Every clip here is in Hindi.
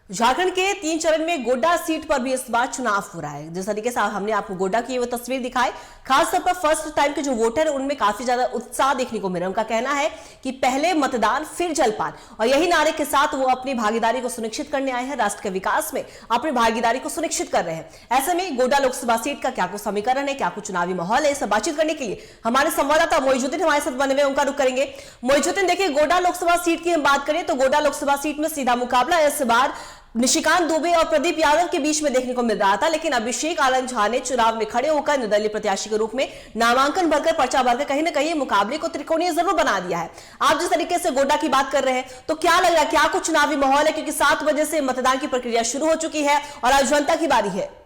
झारखंड के 3 चरण में गोड्डा सीट पर भी इस बार चुनाव हो रहा है। जिस तरीके से हमने आपको गोड्डा की वो तस्वीर दिखाई, खासतौर पर फर्स्ट टाइम के जो वोटर है उनमें काफी ज्यादा उत्साह देखने को मिला। उनका कहना है कि पहले मतदान फिर जलपान, और यही नारे के साथ वो अपनी भागीदारी को सुनिश्चित करने आए हैं। राष्ट्र के विकास में अपनी भागीदारी को सुनिश्चित कर रहे हैं। ऐसे में गोड्डा लोकसभा सीट का क्या कुछ समीकरण है, क्या कुछ चुनावी माहौल है, इस बातचीत करने के लिए हमारे संवाददाता मोइजुद्दीन हमारे साथ बने हुए, उनका रुख करेंगे। मोइजुद्दीन, देखिए गोड्डा लोकसभा सीट की हम बात करें तो गोड्डा लोकसभा सीट में सीधा मुकाबला इस बार निशिकांत दुबे और प्रदीप यादव के बीच में देखने को मिल रहा था, लेकिन अभिषेक आनंद झा ने चुनाव में खड़े होकर निर्दलीय प्रत्याशी के रूप में नामांकन भरकर पर्चा भरकर कहीं ना कहीं मुकाबले को त्रिकोणीय जरूर बना दिया है। आप जिस तरीके से गोड्डा की बात कर रहे हैं तो क्या लग रहा है, क्या कुछ चुनावी माहौल है, क्योंकि 7 बजे से मतदान की प्रक्रिया शुरू हो चुकी है और आज जनता की बारी है।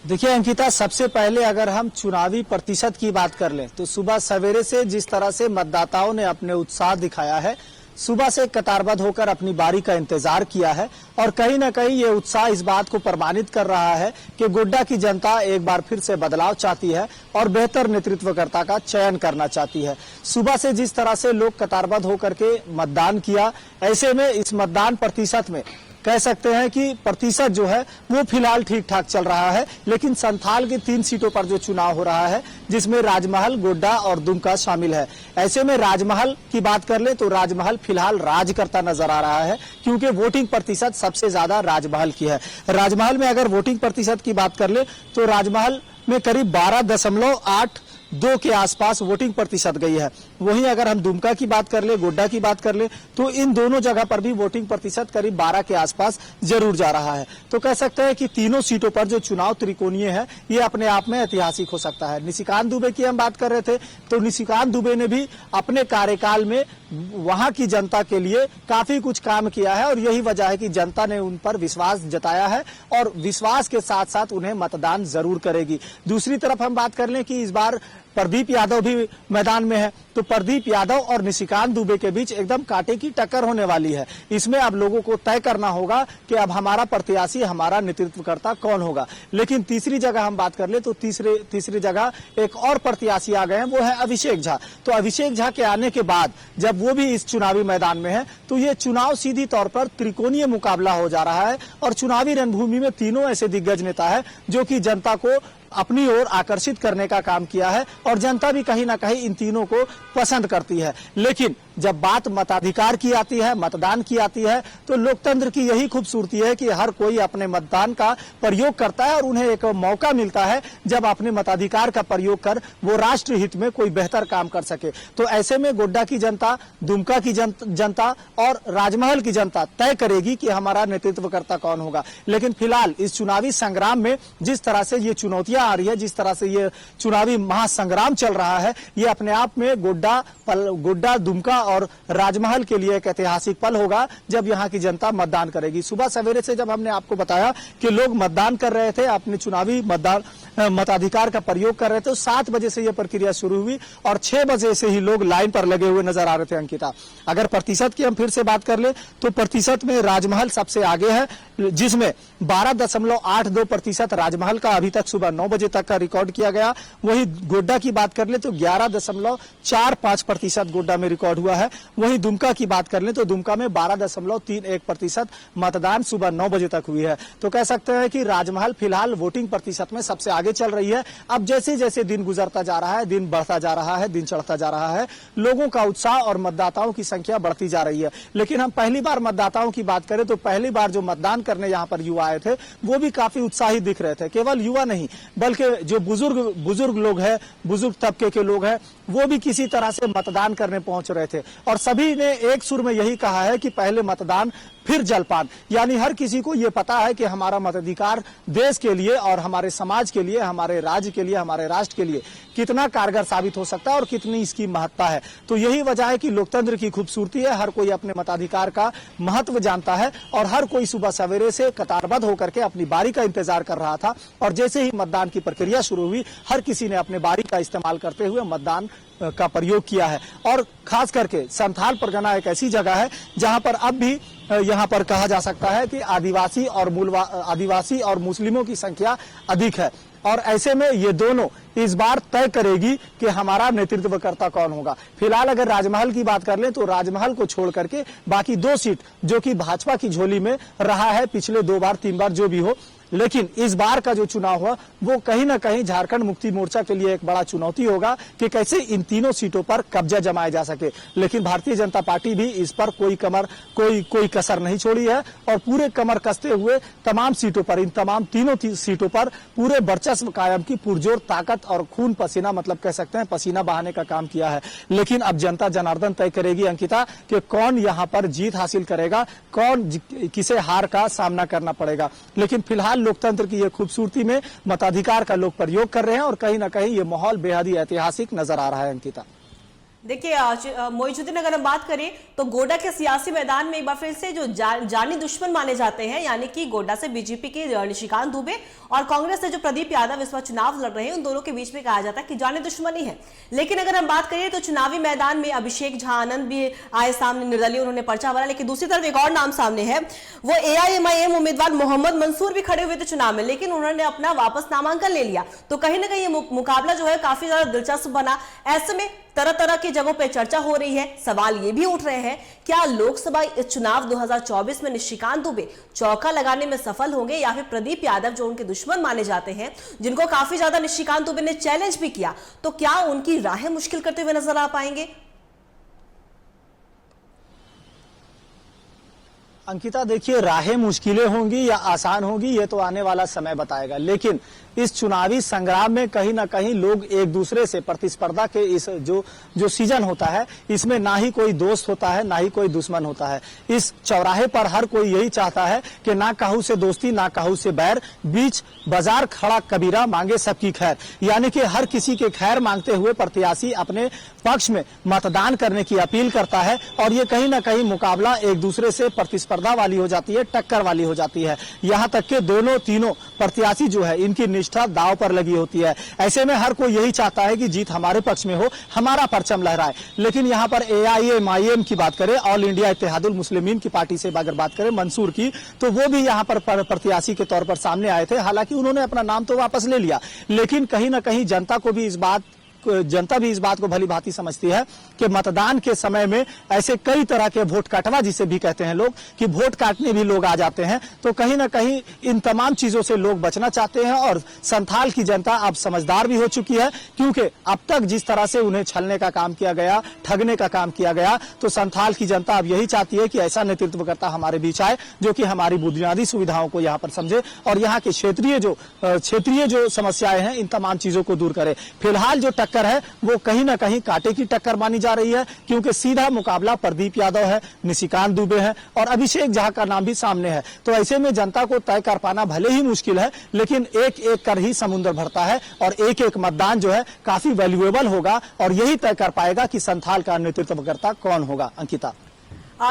देखिए अंकिता, सबसे पहले अगर हम चुनावी प्रतिशत की बात कर लें तो सुबह सवेरे से जिस तरह से मतदाताओं ने अपने उत्साह दिखाया है, सुबह से कतारबद्ध होकर अपनी बारी का इंतजार किया है, और कहीं ना कहीं ये उत्साह इस बात को प्रमाणित कर रहा है कि गोड्डा की जनता एक बार फिर से बदलाव चाहती है और बेहतर नेतृत्वकर्ता का चयन करना चाहती है। सुबह से जिस तरह से लोग कतारबद्ध होकर के मतदान किया, ऐसे में इस मतदान प्रतिशत में कह सकते हैं कि प्रतिशत जो है वो फिलहाल ठीक ठाक चल रहा है। लेकिन संथाल की 3 सीटों पर जो चुनाव हो रहा है, जिसमें राजमहल, गोड्डा और दुमका शामिल है, ऐसे में राजमहल की बात कर ले तो राजमहल फिलहाल राज करता नजर आ रहा है, क्योंकि वोटिंग प्रतिशत सबसे ज्यादा राजमहल की है। राजमहल में अगर वोटिंग प्रतिशत की बात कर ले तो राजमहल में करीब 12.82 के आसपास वोटिंग प्रतिशत गई है। वहीं अगर हम दुमका की बात कर ले, गोड्डा की बात कर ले, तो इन दोनों जगह पर भी वोटिंग प्रतिशत करीब 12 के आसपास जरूर जा रहा है। तो कह सकते हैं कि तीनों सीटों पर जो चुनाव त्रिकोणीय है, ये अपने आप में ऐतिहासिक हो सकता है। निशिकांत दुबे की हम बात कर रहे थे तो निशिकांत दुबे ने भी अपने कार्यकाल में वहां की जनता के लिए काफी कुछ काम किया है, और यही वजह है कि जनता ने उन पर विश्वास जताया है, और विश्वास के साथ साथ उन्हें मतदान जरूर करेगी। दूसरी तरफ हम बात कर लें कि इस बार प्रदीप यादव भी मैदान में है, तो प्रदीप यादव और निशिकांत दुबे के बीच एकदम कांटे की टक्कर होने वाली है। इसमें अब लोगों को तय करना होगा कि अब हमारा प्रत्याशी, हमारा नेतृत्वकर्ता कौन होगा। लेकिन तीसरी जगह हम बात कर ले तो तीसरी जगह एक और प्रत्याशी आ गए हैं, वो है अभिषेक झा। तो अभिषेक झा के आने के बाद जब वो भी इस चुनावी मैदान में है, तो ये चुनाव सीधी तौर पर त्रिकोणीय मुकाबला हो जा रहा है, और चुनावी रणभूमि में तीनों ऐसे दिग्गज नेता है जो कि जनता को अपनी ओर आकर्षित करने का काम किया है, और जनता भी कहीं ना कहीं इन तीनों को पसंद करती है। लेकिन जब बात मताधिकार की आती है, मतदान की आती है, तो लोकतंत्र की यही खूबसूरती है कि हर कोई अपने मतदान का प्रयोग करता है, और उन्हें एक मौका मिलता है जब अपने मताधिकार का प्रयोग कर वो राष्ट्र हित में कोई बेहतर काम कर सके। तो ऐसे में गोड्डा की जनता, दुमका की जनता और राजमहल की जनता तय करेगी कि हमारा नेतृत्वकर्ता कौन होगा। लेकिन फिलहाल इस चुनावी संग्राम में जिस तरह से ये चुनौतियां आ रही है, जिस तरह से ये चुनावी महासंग्राम चल रहा है, ये अपने आप में गोड्डा, दुमका और राजमहल के लिए एक ऐतिहासिक पल होगा जब यहाँ की जनता मतदान करेगी। सुबह सवेरे से जब हमने आपको बताया कि लोग मतदान कर रहे थे, अपने चुनावी मताधिकार का प्रयोग कर रहे थे, तो 7 बजे से यह प्रक्रिया शुरू हुई और 6 बजे से ही लोग लाइन पर लगे हुए नजर आ रहे थे। अंकिता, अगर प्रतिशत की हम फिर से बात कर ले तो प्रतिशत में राजमहल सबसे आगे है, जिसमें 12.82% राजमहल का अभी तक सुबह 9 बजे तक का रिकॉर्ड किया गया। वहीं गोड्डा की बात कर ले तो 11.45% गोड्डा में रिकॉर्ड हुआ है। वहीं दुमका की बात कर ले तो दुमका में 12.31% मतदान सुबह 9 बजे तक हुई है। तो कह सकते हैं कि राजमहल फिलहाल वोटिंग प्रतिशत में सबसे आगे चल रही है। अब जैसे जैसे दिन गुजरता जा रहा है, दिन बढ़ता जा रहा है, दिन चढ़ता जा रहा है, लोगों का उत्साह और मतदाताओं की संख्या बढ़ती जा रही है। लेकिन हम पहली बार मतदाताओं की बात करें तो पहली बार जो मतदान करने यहाँ पर युवा आए थे, वो भी काफी उत्साहित दिख रहे थे। केवल युवा नहीं, बल्कि जो बुजुर्ग लोग हैं, बुजुर्ग तबके के लोग हैं, वो भी किसी तरह से मतदान करने पहुंच रहे थे, और सभी ने एक सुर में यही कहा है कि पहले मतदान फिर जलपान। यानी हर किसी को ये पता है कि हमारा मताधिकार देश के लिए और हमारे समाज के लिए, हमारे राज्य के लिए, हमारे राष्ट्र के लिए कितना कारगर साबित हो सकता है और कितनी इसकी महत्ता है। तो यही वजह है कि लोकतंत्र की खूबसूरती है, हर कोई अपने मताधिकार का महत्व जानता है, और हर कोई सुबह सवेरे से कतारबद्ध होकर के अपनी बारी का इंतजार कर रहा था। और जैसे ही मतदान की प्रक्रिया शुरू हुई, हर किसी ने अपने बारी का इस्तेमाल करते हुए मतदान का प्रयोग किया है। और खास करके संथाल परगना एक ऐसी जगह है जहां पर अब भी यहाँ पर कहा जा सकता है कि आदिवासी और मुस्लिमों की संख्या अधिक है। और ऐसे में ये दोनों इस बार तय करेगी कि हमारा नेतृत्वकर्ता कौन होगा। फिलहाल अगर राजमहल की बात कर लें तो राजमहल को छोड़ करके बाकी 2 सीट जो कि भाजपा की झोली में रहा है पिछले 2 बार 3 बार जो भी हो, लेकिन इस बार का जो चुनाव हुआ वो कहीं ना कहीं झारखंड मुक्ति मोर्चा के लिए एक बड़ा चुनौती होगा कि कैसे इन तीनों सीटों पर कब्जा जमाया जा सके। लेकिन भारतीय जनता पार्टी भी इस पर कोई कसर नहीं छोड़ी है और पूरे कमर कसते हुए तमाम सीटों पर, इन तमाम तीनों सीटों पर पूरे वर्चस्व कायम की पुरजोर ताकत और खून पसीना, मतलब कह सकते हैं पसीना बहाने का काम किया है। लेकिन अब जनता जनार्दन तय करेगी अंकिता कि कौन यहाँ पर जीत हासिल करेगा, कौन किसे हार का सामना करना पड़ेगा। लेकिन फिलहाल लोकतंत्र की ये खूबसूरती में मताधिकार का लोग प्रयोग कर रहे हैं और कहीं ना कहीं ये माहौल बेहद ही ऐतिहासिक नजर आ रहा है अंकिता। देखिए मोइजुद्दीन, अगर हम बात करें तो गोड्डा के सियासी मैदान में एक बार फिर से जो जानी दुश्मन माने जाते हैं, यानी कि गोड्डा से बीजेपी के निशिकांत दुबे और कांग्रेस से जो प्रदीप यादव इस बार चुनाव लड़ रहे हैं, उन दोनों के बीच में कहा जाता है कि जानी दुश्मनी है। लेकिन अगर हम बात करें तो चुनावी मैदान में अभिषेक झा आनंद भी आए सामने, निर्दलीय उन्होंने पर्चा भरा। लेकिन दूसरी तरफ एक और नाम सामने है, वो AIMIM उम्मीदवार मोहम्मद मंसूर भी खड़े हुए थे चुनाव में, लेकिन उन्होंने अपना वापस नामांकन ले लिया। तो कहीं ना कहीं ये मुकाबला जो है काफी ज्यादा दिलचस्प बना। ऐसे में तरह तरह की जगहों पे चर्चा हो रही है, सवाल ये भी उठ रहे हैं, क्या लोकसभा इस चुनाव 2024 में निशिकांत दुबे चौका लगाने में सफल होंगे या फिर प्रदीप यादव जो उनके दुश्मन माने जाते हैं, जिनको काफी ज्यादा निशिकांत दुबे ने चैलेंज भी किया, तो क्या उनकी राहें मुश्किल करते हुए नजर आ पाएंगे? अंकिता देखिए, राहें मुश्किलें होंगी या आसान होंगी ये तो आने वाला समय बताएगा, लेकिन इस चुनावी संग्राम में कहीं ना कहीं लोग एक दूसरे से प्रतिस्पर्धा के इस जो सीजन होता है इसमें ना ही कोई दोस्त होता है ना ही कोई दुश्मन होता है। इस चौराहे पर हर कोई यही चाहता है कि ना कहू से दोस्ती ना कहू से बैर, बीच बाजार खड़ा कबीरा मांगे सबकी खैर, यानी कि हर किसी के खैर मांगते हुए प्रत्याशी अपने पक्ष में मतदान करने की अपील करता है और ये कहीं ना कहीं मुकाबला एक दूसरे से प्रतिस्पर्धा वाली हो जाती है, टक्कर वाली हो जाती है। यहाँ तक के दोनों तीनों प्रत्याशी जो है इनकी निष्ठा दांव पर लगी होती है। ऐसे में हर कोई यही चाहता है कि जीत हमारे पक्ष में हो, हमारा परचम लहराए। लेकिन यहाँ पर AIMIM की बात करें, ऑल इंडिया इत्तेहादुल मुस्लिमीन की पार्टी से अगर बात करें मंसूर की, तो वो भी यहाँ पर प्रत्याशी के तौर पर सामने आए थे। हालांकि उन्होंने अपना नाम तो वापस ले लिया, लेकिन कहीं ना कहीं जनता भी इस बात को भली भांति समझती है कि मतदान के समय में ऐसे कई तरह के वोट काटवा, जिसे भी कहते हैं लोग, कि वोट काटने भी लोग आ जाते हैं। तो कहीं ना कहीं इन तमाम चीजों से लोग बचना चाहते हैं और संथाल की जनता अब समझदार भी हो चुकी है, क्योंकि अब तक जिस तरह से उन्हें छलने का काम किया गया, ठगने का काम किया गया, तो संथाल की जनता अब यही चाहती है कि ऐसा नेतृत्वकर्ता हमारे बीच आए जो कि हमारी बुनियादी सुविधाओं को यहाँ पर समझे और यहाँ के क्षेत्रीय जो समस्याएं हैं इन तमाम चीजों को दूर करे। फिलहाल जो टक्कर है वो कहीं ना कहीं कांटे की टक्कर मानी जा रही है, क्योंकि सीधा मुकाबला प्रदीप यादव है, निशिकांत दुबे है और अभिषेक झा का नाम भी सामने है। तो ऐसे में जनता को तय कर पाना भले ही मुश्किल है, लेकिन एक एक कर ही समुद्र भरता है और एक एक मतदान जो है काफी वैल्यूएबल होगा और यही तय कर पाएगा कि संथाल का नेतृत्वकर्ता कौन होगा। अंकिता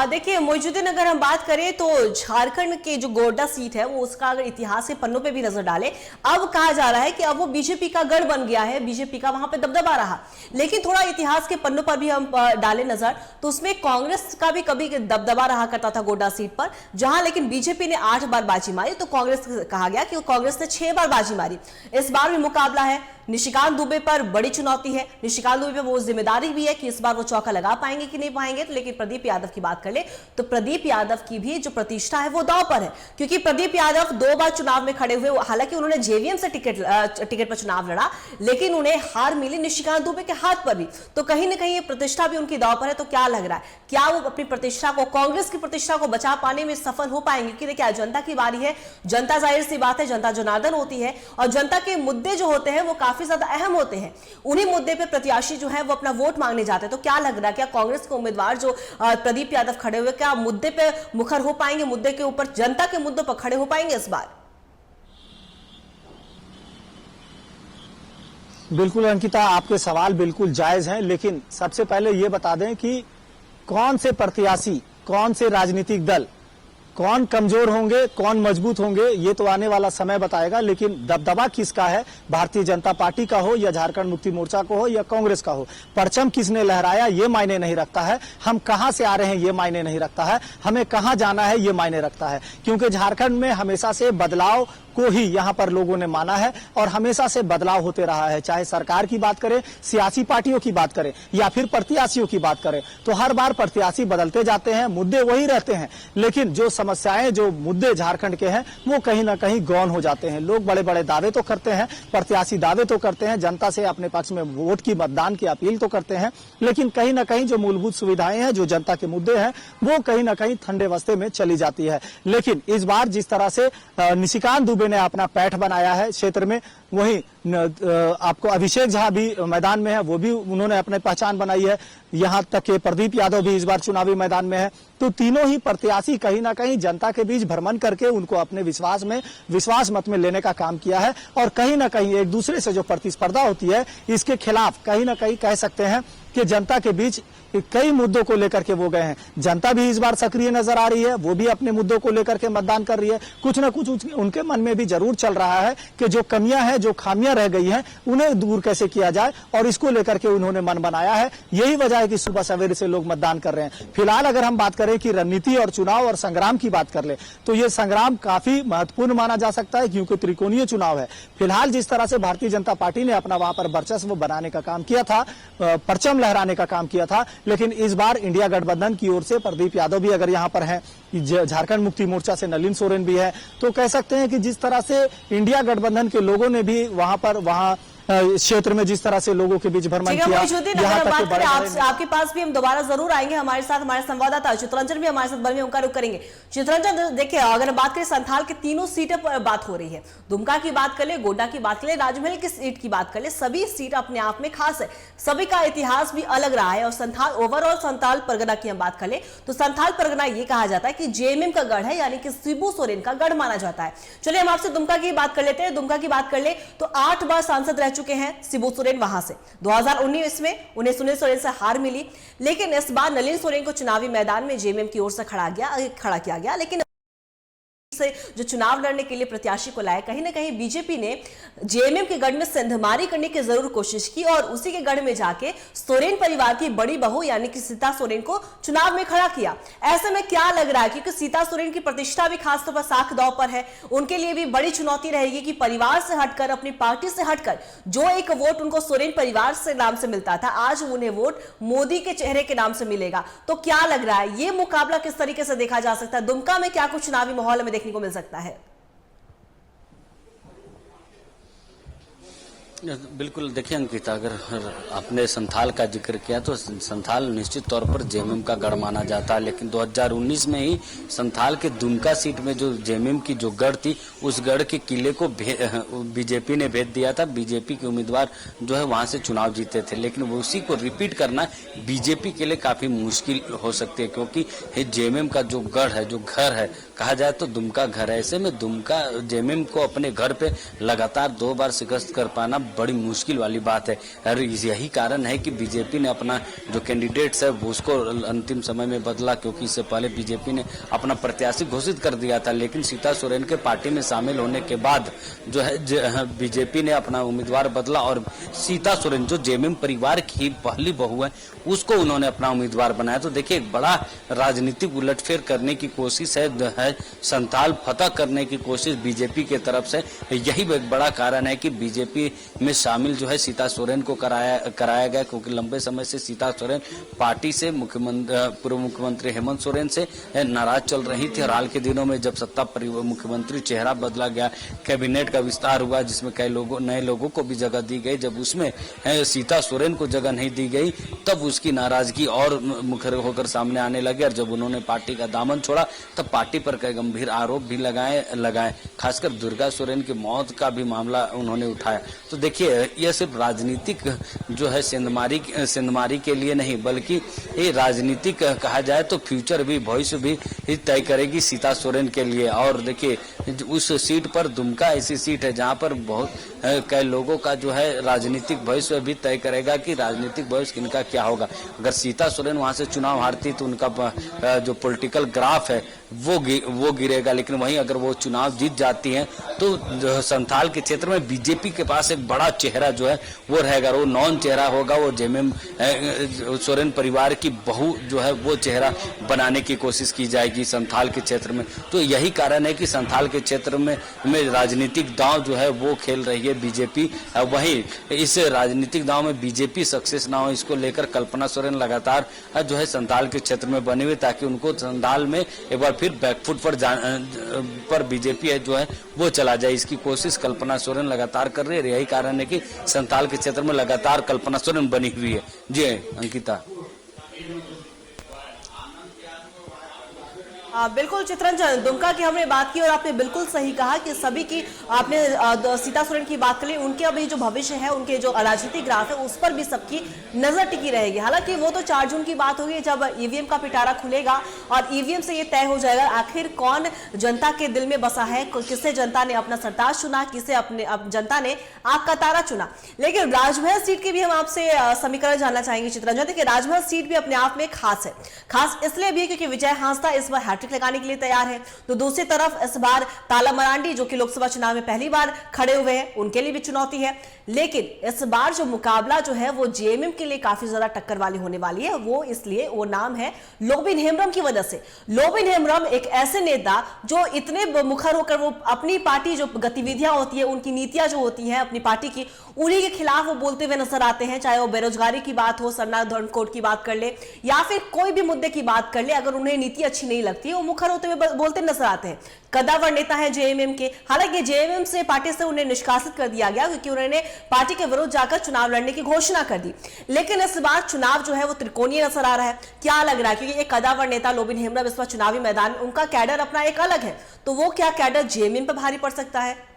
देखिए मोइजुद्दीन, अगर हम बात करें तो झारखंड के जो गोड्डा सीट है वो उसका अगर इतिहास के पन्नों पे भी नजर डाले, अब कहा जा रहा है कि अब वो बीजेपी का गढ़ बन गया है, बीजेपी का वहां पे दबदबा रहा। लेकिन थोड़ा इतिहास के पन्नों पर भी हम डाले नजर तो उसमें कांग्रेस का भी कभी दबदबा रहा करता था गोड्डा सीट पर, जहां लेकिन बीजेपी ने 8 बार बाजी मारी तो कांग्रेस कहा गया कि कांग्रेस ने 6 बार बाजी मारी। इस बार भी मुकाबला है, निशिकांत दुबे पर बड़ी चुनौती है, निशिकांत दुबे पर वो जिम्मेदारी भी है कि इस बार वो चौका लगा पाएंगे कि नहीं पाएंगे। तो लेकिन प्रदीप यादव की बात कर ले तो प्रदीप यादव की भी जो प्रतिष्ठा है वो दांव पर है, क्योंकि प्रदीप यादव 2 बार चुनाव में खड़े हुए, हालांकि उन्होंने JVM से टिकट पर चुनाव लड़ा, लेकिन उन्हें हार मिली निशिकांत दुबे के हाथ पर भी। तो कहीं ना कहीं ये प्रतिष्ठा भी उनकी दांव पर है। तो क्या लग रहा है, क्या वो अपनी प्रतिष्ठा को, कांग्रेस की प्रतिष्ठा को बचा पाने में सफल हो पाएंगे? कि देखिए जनता की बारी है, जनता जाहिर सी बात है जनता जनार्दन होती है और जनता के मुद्दे जो होते हैं वो काफी ज्यादा अहम होते हैं। उन्हीं मुद्दे पे प्रत्याशी जो है वो अपना वोट मांगने जाते हैं। तो क्या लग रहा है, क्या कांग्रेस के उम्मीदवार जो प्रदीप यादव खड़े हुए, क्या मुद्दे पे मुखर हो पाएंगे, मुद्दे के ऊपर, जनता के मुद्दों पर खड़े हो पाएंगे इस बार? बिल्कुल अंकिता, आपके सवाल बिल्कुल जायज हैं, लेकिन सबसे पहले ये बता दें कि कौन से प्रत्याशी, कौन से राजनीतिक दल, कौन कमजोर होंगे, कौन मजबूत होंगे, ये तो आने वाला समय बताएगा। लेकिन दबदबा किसका है, भारतीय जनता पार्टी का हो या झारखंड मुक्ति मोर्चा को हो या कांग्रेस का हो, परचम किसने लहराया ये मायने नहीं रखता है, हम कहां से आ रहे हैं ये मायने नहीं रखता है, हमें कहां जाना है ये मायने रखता है। क्योंकि झारखंड में हमेशा से बदलाव को ही यहाँ पर लोगों ने माना है और हमेशा से बदलाव होते रहा है। चाहे सरकार की बात करें, सियासी पार्टियों की बात करें या फिर प्रत्याशियों की बात करें, तो हर बार प्रत्याशी बदलते जाते हैं, मुद्दे वही रहते हैं, लेकिन जो समस्याएं, जो मुद्दे झारखंड के हैं वो कहीं ना कहीं गौण हो जाते हैं। लोग बड़े बड़े दावे तो करते हैं, प्रत्याशी दावे तो करते हैं, जनता से अपने पक्ष में वोट की, मतदान की अपील तो करते हैं, लेकिन कहीं ना कहीं जो मूलभूत सुविधाएं हैं, जो जनता के मुद्दे हैं, वो कहीं ना कहीं ठंडे वस्ते में चली जाती है। लेकिन इस बार जिस तरह से निशिकांत दुबे ने अपना पैठ बनाया है क्षेत्र में, वहीं आपको अभिषेक झा भी मैदान में है, वो भी उन्होंने अपनी पहचान बनाई है। यहाँ तक कि प्रदीप यादव भी इस बार चुनावी मैदान में है। तो तीनों ही प्रत्याशी कहीं ना कहीं जनता के बीच भ्रमण करके उनको अपने विश्वास मत में लेने का काम किया है और कहीं ना कहीं एक दूसरे से जो प्रतिस्पर्धा होती है, इसके खिलाफ कहीं ना कहीं कह सकते हैं कि जनता के बीच कई मुद्दों को लेकर के वो गए हैं। जनता भी इस बार सक्रिय नजर आ रही है, वो भी अपने मुद्दों को लेकर के मतदान कर रही है। कुछ न कुछ उनके मन में भी जरूर चल रहा है कि जो कमियां हैं, जो खामियां रह गई हैं, उन्हें दूर कैसे किया जाए, और इसको लेकर के उन्होंने मन बनाया है। यही वजह है कि सुबह सवेरे से लोग मतदान कर रहे हैं। फिलहाल अगर हम बात करें कि रणनीति और चुनाव और संग्राम की बात कर ले, तो ये संग्राम काफी महत्वपूर्ण माना जा सकता है, क्योंकि त्रिकोणीय चुनाव है। फिलहाल जिस तरह से भारतीय जनता पार्टी ने अपना वहां पर वर्चस्व बनाने का काम किया था, परचम लहराने का काम किया था, लेकिन इस बार इंडिया गठबंधन की ओर से प्रदीप यादव भी अगर यहाँ पर हैं, झारखंड मुक्ति मोर्चा से नलिन सोरेन भी है, तो कह सकते हैं कि जिस तरह से इंडिया गठबंधन के लोगों ने भी वहां क्षेत्र में जिस तरह से लोगों के बीच भ्रमण किया, यहाँ तक कि आपके पास भी हम दोबारा जरूर आएंगे। हमारे साथ हमारे संवाददाता चित्रंजन भी हमारे साथ बल में उनका रुख करेंगे। चित्रंजन, देखिए, अगर बात करें संथाल के तीनों सीटों पर बात हो रही है, दुमका की बात कर ले, गोड्डा की बात कर ले, राजमहल की सीट की बात कर ले, सभी सीट अपने आप में खास है, सभी का इतिहास भी अलग रहा है। और संथाल, ओवरऑल संथाल परगना की हम बात कर ले तो संथाल परगना ये कहा जाता है कि जेएमएम का गढ़ है, यानी कि शिबू सोरेन का गढ़ माना जाता है। चलिए हम आपसे दुमका की बात कर लेते हैं। दुमका की बात कर ले तो 8 बार सांसद रह चुके हैं शिबू सोरेन वहां से। 2019 में उन्हें सुनील सोरेन से हार मिली, लेकिन इस बार नलिन सोरेन को चुनावी मैदान में जेएमएम की ओर से खड़ा किया गया। लेकिन से जो चुनाव लड़ने के लिए प्रत्याशी को लाया, कहीं ना कहीं बीजेपी ने जेएमएम के गढ़ में सेंधमारी करने की जरूर कोशिश की और उसी के गढ़ में जाके सोरेन परिवार की बड़ी बहू यानी कि सीता सोरेन को चुनाव में खड़ा किया। ऐसे में क्या लग रहा है, क्योंकि सीता सोरेन की प्रतिष्ठा भी खासतौर पर साख दांव पर है, उनके लिए भी बड़ी चुनौती रहेगी कि परिवार से हटकर, अपनी पार्टी से हटकर जो एक वोट उनको सोरेन परिवार से नाम से मिलता था, आज उन्हें वोट मोदी के चेहरे के नाम से मिलेगा। तो क्या लग रहा है, ये मुकाबला किस तरीके से देखा जा सकता है? दुमका में क्या कुछ चुनावी माहौल में देखने को मिल सकता है? बिल्कुल, देखिए अंकिता, अगर आपने संथाल का जिक्र किया तो संथाल निश्चित तौर पर जेएमएम का गढ़ माना जाता है, लेकिन 2019 में ही संथाल के दुमका सीट में जो जेएमएम की जो गढ़ थी, उस गढ़ के किले को बीजेपी ने भेज दिया था। बीजेपी के उम्मीदवार जो है वहां से चुनाव जीते थे, लेकिन वो उसी को रिपीट करना बीजेपी के लिए काफी मुश्किल हो सकती है, क्योंकि जेएमएम का जो गढ़ है, जो घर है, कहा जाए तो दुमका घर है। ऐसे में दुमका जेएमएम को अपने घर पे लगातार 2 बार शिकस्त कर पाना बड़ी मुश्किल वाली बात है। और यही कारण है कि बीजेपी ने अपना जो कैंडिडेट्स है वो उसको अंतिम समय में बदला, क्योंकि इससे पहले बीजेपी ने अपना प्रत्याशी घोषित कर दिया था, लेकिन सीता सोरेन के पार्टी में शामिल होने के बाद जो है बीजेपी ने अपना उम्मीदवार बदला और सीता सोरेन जो जेएमएम परिवार की पहली बहू है, उसको उन्होंने अपना उम्मीदवार बनाया। तो देखिए, एक बड़ा राजनीतिक उलटफेर करने की कोशिश है संथाल फतह करने की कोशिश बीजेपी के तरफ से। यही एक बड़ा कारण है कि बीजेपी में शामिल जो है सीता सोरेन को कराया गया, क्योंकि लंबे समय से सीता सोरेन पार्टी से पूर्व मुख्यमंत्री हेमंत सोरेन से नाराज चल रही थी। और हाल के दिनों में जब सत्ता मुख्यमंत्री चेहरा बदला गया, कैबिनेट का विस्तार हुआ, जिसमें कई नए लोगों को भी जगह दी गई, जब उसमें सीता सोरेन को जगह नहीं दी गई, तब उसकी नाराजगी और मुखर होकर सामने आने लगी। और जब उन्होंने पार्टी का दामन छोड़ा, तब पार्टी पर कई गंभीर आरोप भी लगाए, खासकर दुर्गा सोरेन की मौत का भी मामला उन्होंने उठाया। तो देखिए, यह सिर्फ राजनीतिक जो है सेंधमारी के लिए नहीं, बल्कि ये राजनीतिक कहा जाए तो फ्यूचर भी, भविष्य भी तय करेगी सीता सोरेन के लिए। और देखिए, उस सीट पर दुमका ऐसी सीट है जहां पर बहुत कई लोगों का जो है राजनीतिक भविष्य भी तय करेगा कि राजनीतिक भविष्य किनका क्या होगा। अगर सीता सोरेन वहां से चुनाव हारती तो उनका जो पॉलिटिकल ग्राफ है वो गिरेगा, लेकिन वहीं अगर वो चुनाव जीत जाती हैं तो संथाल के क्षेत्र में बीजेपी के पास एक बड़ा चेहरा जो है वो रहेगा, वो नॉन चेहरा होगा, वो जेएमएम सोरेन परिवार की बहू जो है वो चेहरा बनाने की कोशिश की जाएगी संथाल के क्षेत्र में। तो यही कारण है कि संथाल के क्षेत्र में राजनीतिक दांव जो है वो खेल रही है बीजेपी। वहीं इस राजनीतिक दांव में बीजेपी सक्सेस ना हो, इसको लेकर कल्पना सोरेन लगातार जो है संथाल के क्षेत्र में बने हुए, ताकि उनको संथाल में एक बार फिर बैकफुट पर बीजेपी है जो है वो चला जाए, इसकी कोशिश कल्पना सोरेन लगातार कर रही है। यही कारण है कि संथाल के क्षेत्र में लगातार कल्पना सोरेन बनी हुई है। जी अंकिता। बिल्कुल चित्रंजन, दुमका की हमने बात की और आपने बिल्कुल सही कहा कि सभी की आपने सीता सोरेन की बात करी, उनके अभी जो भविष्य है, उनके जो राजनीतिक ग्राफ है उस पर भी सबकी नजर टिकी रहेगी। हालांकि वो तो 4 जून की बात होगी जब ईवीएम का पिटारा खुलेगा और ईवीएम से ये तय हो जाएगा आखिर कौन जनता के दिल में बसा है, किसे जनता ने अपना सरताज चुना, किसे अपने जनता ने आग का तारा चुना। लेकिन राजमहल सीट की भी हम आपसे समीकरण जानना चाहेंगे चित्रंजन। देखिए राजमहल सीट भी अपने आप में खास है, खास इसलिए भी क्योंकि विजय हांसदा इस बार हैट्रिक लगाने के लिए तैयार है, तो दूसरी तरफ इस बार ताला मरांडी जो कि लोकसभा चुनाव में पहली बार खड़े हुए हैं, उनके लिए भी चुनौती है। लेकिन इस बार जो मुकाबला जो है वो जेएमएम के लिए काफी ज्यादा टक्कर वाली होने वाली है। वो इसलिए वो नाम है लोबिन हेम्ब्रम की वजह से। लोबिन हेम्ब्रम एक ऐसे नेता जो इतने मुखर होकर वो अपनी पार्टी जो गतिविधियां होती है, उनकी नीतियां जो होती हैं अपनी पार्टी की, उन्हीं के खिलाफ वो बोलते हुए नजर आते हैं। चाहे वो बेरोजगारी की बात हो, सरना धर्म कोड की बात कर ले या फिर कोई भी मुद्दे की बात कर ले, अगर उन्हें नीति अच्छी नहीं लगती वो मुखर होते हुए बोलते नजर आते हैं। कद्दावर नेता है जेएमएम के। हालांकि जेएमएम से पार्टी से उन्हें निष्कासित कर दिया गया क्योंकि उन्होंने पार्टी के विरुद्ध जाकर चुनाव लड़ने की घोषणा कर दी। लेकिन इस बार चुनाव जो है वो त्रिकोणीय नजर आ रहा है। क्या लग रहा है, क्योंकि एक कद्दावर नेता लोबिन हेम्ब्रम इस बार चुनावी मैदान में, उनका कैडर अपना एक अलग है, तो वो क्या कैडर जेएमएम पर भारी पड़ सकता है?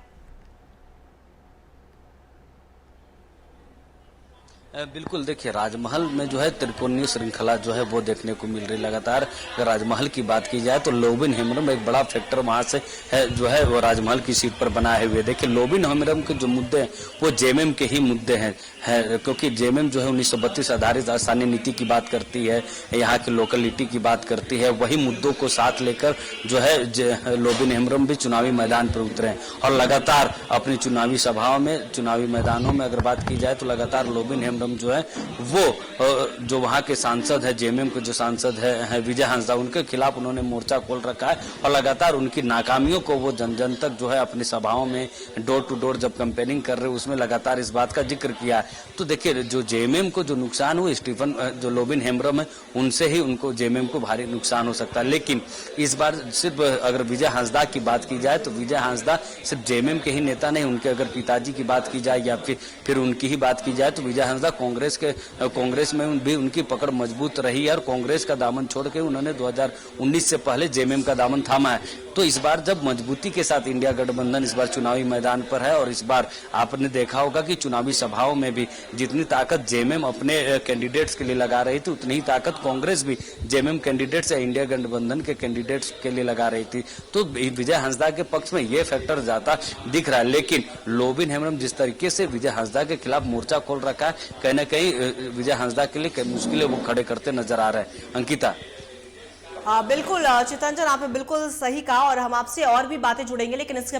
बिल्कुल, देखिए राजमहल में जो है त्रिकोणीय श्रृंखला जो है वो देखने को मिल रही लगातार। अगर राजमहल की बात की जाए तो लोबिन हेम्ब्रम एक बड़ा फैक्टर वहां से है जो है वो राजमहल की सीट पर बनाए हुए। देखिए लोबिन हेम्ब्रम के जो मुद्दे हैं वो जेएमएम के ही मुद्दे हैं, क्योंकि जेएमएम जो है 1932 आधारित स्थानीय नीति की बात करती है, यहाँ की लोकलिटी की बात करती है। वही मुद्दों को साथ लेकर जो है लोबिन हेम्ब्रम भी चुनावी मैदान पर उतरे हैं और लगातार अपनी चुनावी सभाओं में, चुनावी मैदानों में अगर बात की जाए तो लगातार लोबिन हेम्ब्रम जो है वो जो वहां के सांसद है, जेएमएम के जो सांसद है विजय हांसदा, उनके खिलाफ उन्होंने मोर्चा खोल रखा है और लगातार उनकी नाकामियों को वो जन जन तक जो है अपनी सभाओं में डोर टू डोर जब कैंपेनिंग कर रहे उसमें लगातार इस बात का जिक्र किया है। तो देखिए जो जेएमएम को जो नुकसान हुआ, स्टीफन जो लोबिन हेम्ब्रम है उनसे ही उनको जेएमएम को भारी नुकसान हो सकता है। लेकिन इस बार सिर्फ अगर विजय हांसदा की बात की जाए तो विजय हांसदा सिर्फ जेएमएम के ही नेता नहीं, उनके अगर पिताजी की बात की जाए या फिर उनकी ही बात की जाए तो विजय हांसदा कांग्रेस में भी उनकी पकड़ मजबूत रही है और कांग्रेस का दामन छोड़ के उन्होंने 2019 से पहले जेएमएम का दामन थामा है। तो इस बार जब मजबूती के साथ इंडिया गठबंधन इस बार चुनावी मैदान पर है और इस बार आपने देखा होगा कि चुनावी सभाओं में भी जितनी ताकत जेएमएम अपने कैंडिडेट्स के लिए लगा रही थी उतनी ही ताकत कांग्रेस भी जेएमएम कैंडिडेट्स या इंडिया गठबंधन के कैंडिडेट्स के लिए लगा रही थी। तो विजय हांसदा के पक्ष में ये फैक्टर ज्यादा दिख रहा है। लेकिन लोबिन हेम्ब्रम जिस तरीके से विजय हांसदा के खिलाफ मोर्चा खोल रखा है, कहीं ना कहीं विजय हांसदा के लिए मुश्किलें वो खड़े करते नजर आ रहे हैं। अंकिता। बिल्कुल चित्रंजन, आपने बिल्कुल सही कहा और हम आपसे और भी बातें जुड़ेंगे, लेकिन इसके